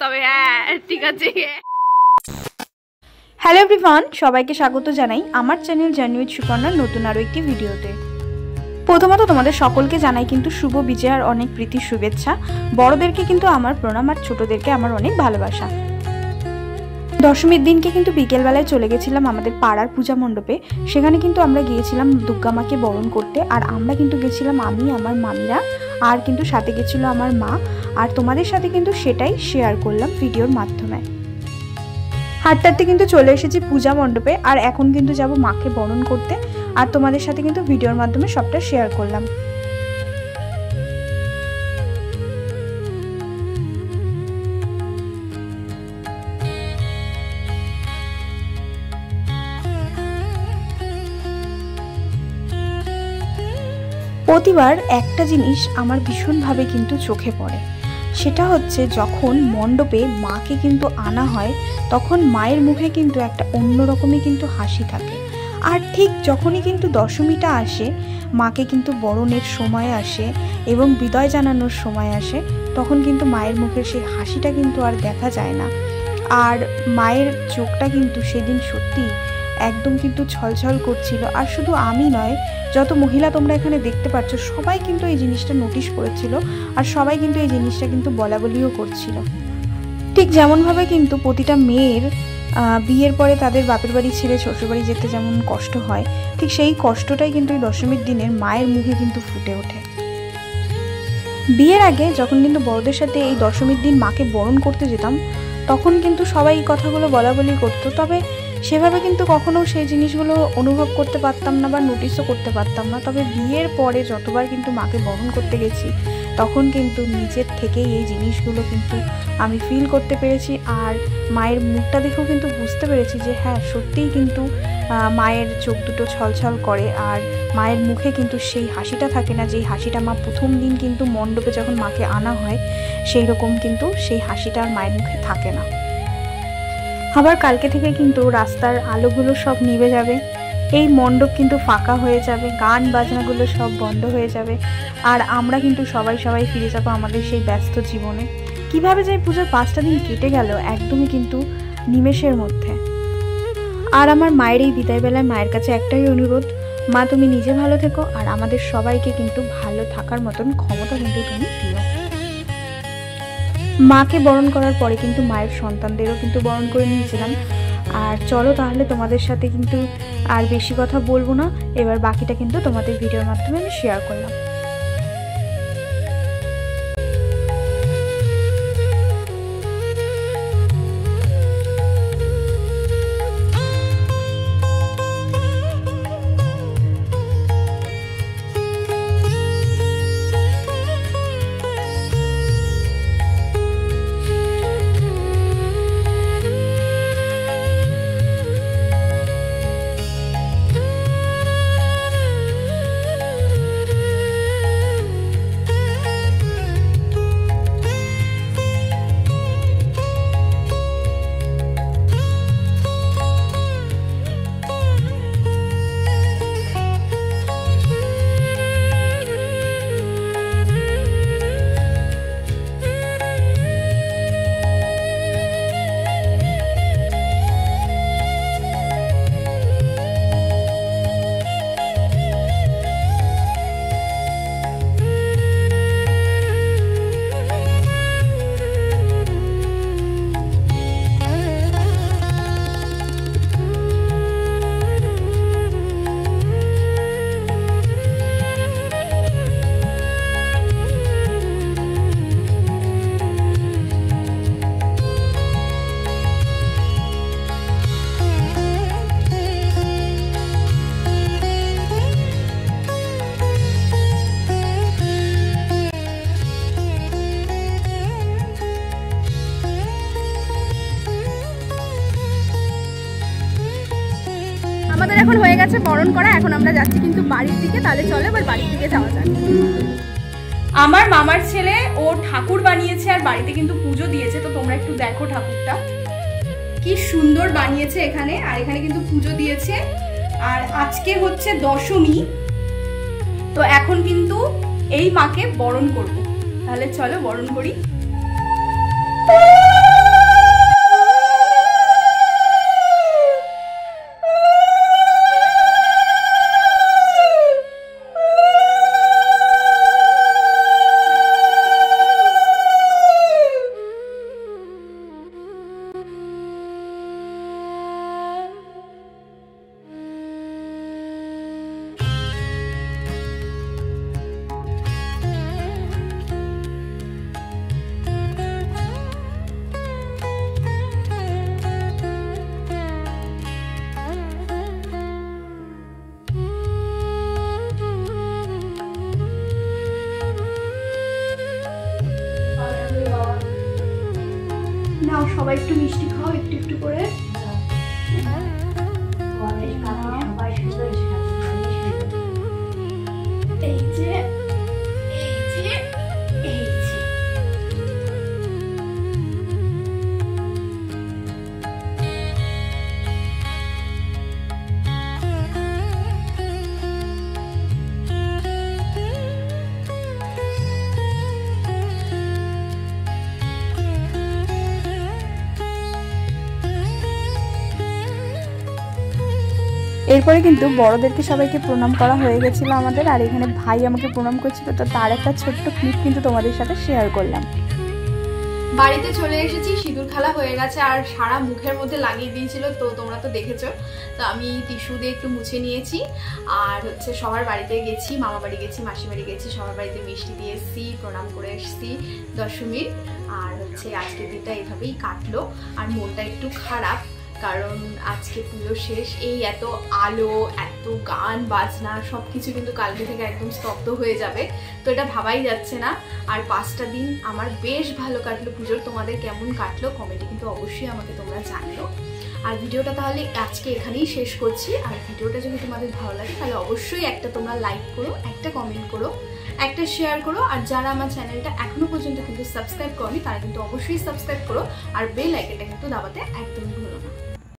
তবে হ্যাঁ ঠিক আছে। হ্যালো এভরিওয়ান, সবাইকে স্বাগত জানাই আমার চ্যানেল জার্নি উইথ সুকন্যার নতুন আরও একটি ভিডিওতে। প্রথমত তোমাদের সকলকে জানাই কিন্তু শুভ বিজয়ার অনেক প্রীতি শুভেচ্ছা। বড়দেরকে কিন্তু আমার প্রণাম আর ছোটদেরকে আমার অনেক ভালোবাসা। দশমীর দিনকে কিন্তু বিকেলবেলায় চলে গেছিলাম আমাদের পাড়ার পূজা মণ্ডপে। সেখানে কিন্তু আমরা গিয়েছিলাম দুর্গা মাকে বরণ করতে। আর আমরা কিন্তু গেছিলাম আমি, আমার মামিরা, আর কিন্তু সাথে গেছিলো আমার মা। আর তোমাদের সাথে কিন্তু সেটাই শেয়ার করলাম ভিডিওর মাধ্যমে। হাঁটতে কিন্তু চলে এসেছি পূজা মণ্ডপে। আর এখন কিন্তু যাব মাকে বরণ করতে। আর তোমাদের সাথে কিন্তু ভিডিওর মাধ্যমে সবটা শেয়ার করলাম। প্রতিবার একটা জিনিস আমার ভীষণভাবে কিন্তু চোখে পড়ে, সেটা হচ্ছে যখন মণ্ডপে মাকে কিন্তু আনা হয় তখন মায়ের মুখে কিন্তু একটা অন্যরকমই কিন্তু হাসি থাকে। আর ঠিক যখনই কিন্তু দশমীটা আসে, মাকে কিন্তু বরণের সময় আসে এবং বিদায় জানানোর সময় আসে, তখন কিন্তু মায়ের মুখের সেই হাসিটা কিন্তু আর দেখা যায় না। আর মায়ের চোখটা কিন্তু সেদিন সত্যি একদম কিন্তু ছলছল করছিল। আর শুধু আমি নয়, যত মহিলা তোমরা এখানে দেখতে পাচ্ছ সবাই কিন্তু এই জিনিসটা নোটিশ করেছিল। আর সবাই কিন্তু এই জিনিসটা কিন্তু বলা বলিও করছিল। ঠিক যেমনভাবে কিন্তু প্রতিটা মেয়ের বিয়ের পরে তাদের বাপের বাড়ি ছেড়ে শ্বশুরবাড়ি যেতে যেমন কষ্ট হয়, ঠিক সেই কষ্টটাই কিন্তু এই দশমীর দিনের মায়ের মুখে কিন্তু ফুটে ওঠে। বিয়ের আগে যখন কিন্তু বড়দের সাথে এই দশমীর দিন মাকে বরণ করতে যেতাম, তখন কিন্তু সবাই এই কথাগুলো বলা বলি করতো। তবে সেভাবে কিন্তু কখনো সেই জিনিসগুলো অনুভব করতে পারতাম না বা নোটিশও করতে পারতাম না। তবে বিয়ের পরে যতবার কিন্তু মাকে বরণ করতে গেছি, তখন কিন্তু নিজের থেকেই এই জিনিসগুলো কিন্তু আমি ফিল করতে পেরেছি। আর মায়ের মুখটা দেখেও কিন্তু বুঝতে পেরেছি যে হ্যাঁ, সত্যিই কিন্তু মায়ের চোখ দুটো ছলছল করে। আর মায়ের মুখে কিন্তু সেই হাসিটা থাকে না, যেই হাসিটা মা প্রথম দিন কিন্তু মণ্ডপে যখন মাকে আনা হয় সেই রকম কিন্তু সেই হাসিটা আর মায়ের মুখে থাকে না। আবার কালকে থেকে কিন্তু রাস্তার আলোগুলো সব নিভে যাবে, এই মণ্ডপ কিন্তু ফাঁকা হয়ে যাবে, গান বাজনাগুলো সব বন্ধ হয়ে যাবে। আর আমরা কিন্তু সবাই ফিরে যাবো আমাদের সেই ব্যস্ত জীবনে। কিভাবে যে পুজোর 5টা দিন কেটে গেল একদমই কিন্তু নিমেষের মধ্যে। আর আমার মায়ের এই বিদায়বেলায় মায়ের কাছে একটাই অনুরোধ, মা তুমি নিজে ভালো থেকো আর আমাদের সবাইকে কিন্তু ভালো থাকার মতন ক্ষমতা কিন্তু তুমি দিও। মাকে বরণ করার পরে কিন্তু মায়ের সন্তানদেরও কিন্তু বরণ করে নিয়েছিলাম। আর চলো তাহলে তোমাদের সাথে কিন্তু আর বেশি কথা বলবো না, এবার বাকিটা কিন্তু তোমাদের ভিডিওর মাধ্যমে আমি শেয়ার করলাম। আমাদের এখন হয়ে গেছে বরণ করা, এখন আমরা যাচ্ছি কিন্তু বাড়ির দিকে। তাহলে চলো এবার বাড়ির দিকে যাওয়া যাক। আমার মামার ছেলে ও ঠাকুর বানিয়েছে আর বাড়িতে কিন্তু পুজো দিয়েছে, তো তোমরা একটু দেখো ঠাকুরটা কি সুন্দর বানিয়েছে এখানে। আর এখানে কিন্তু পুজো দিয়েছে। আর আজকে হচ্ছে দশমী, তো এখন কিন্তু এই মাকে বরণ করব। তাহলে চলো বরণ করি। নাও সবাই একটু মিষ্টি খাও একটু একটু করে। এই যে এরপরে কিন্তু বড়দেরকে সবাইকে প্রণাম করা হয়ে গেছিল আমাদের, আর এখানে ভাই আমাকে প্রণাম করছিল, তো তার একটা ছোট্ট ক্লিপ কিন্তু তোমাদের সাথে শেয়ার করলাম। বাড়িতে চলে এসেছি, সিঁদুর খেলা হয়ে গেছে আর সারা মুখের মধ্যে লাগিয়ে দিয়েছিল, তো তোমরা তো দেখেছো। তো আমি টিস্যু দিয়ে একটু মুছে নিয়েছি, আর হচ্ছে সবার বাড়িতে গেছি, মামা বাড়ি গেছি, মাসি বাড়ি গেছি, সবার বাড়িতে মিষ্টি দিয়ে এসেছি, প্রণাম করে এসেছি দশমীর। আর হচ্ছে আজকের দিনটা এভাবেই কাটলো, আর মনটা একটু খারাপ কারণ আজকে পুজো শেষ। এই এত আলো, এত গান বাজনা সব কিছু কিন্তু কালকে থেকে একদম স্তব্ধ হয়ে যাবে, তো এটা ভাবাই যাচ্ছে না। আর 5টা দিন আমার বেশ ভালো কাটলো পুজোর। তোমাদের কেমন কাটলো কমেন্টে কিন্তু অবশ্যই আমাকে তোমরা জানিও। আর ভিডিওটা তাহলে আজকে এখানেই শেষ করছি। আর ভিডিওটা যদি তোমাদের ভালো লাগে তাহলে অবশ্যই একটা তোমরা লাইক করো, একটা কমেন্ট করো, একটা শেয়ার করো। আর যারা আমার চ্যানেলটা এখনো পর্যন্ত কিন্তু সাবস্ক্রাইব করনি তারা কিন্তু অবশ্যই সাবস্ক্রাইব করো, আর বেল আইকনটা কিন্তু দাবাতে একদম ভুলো না।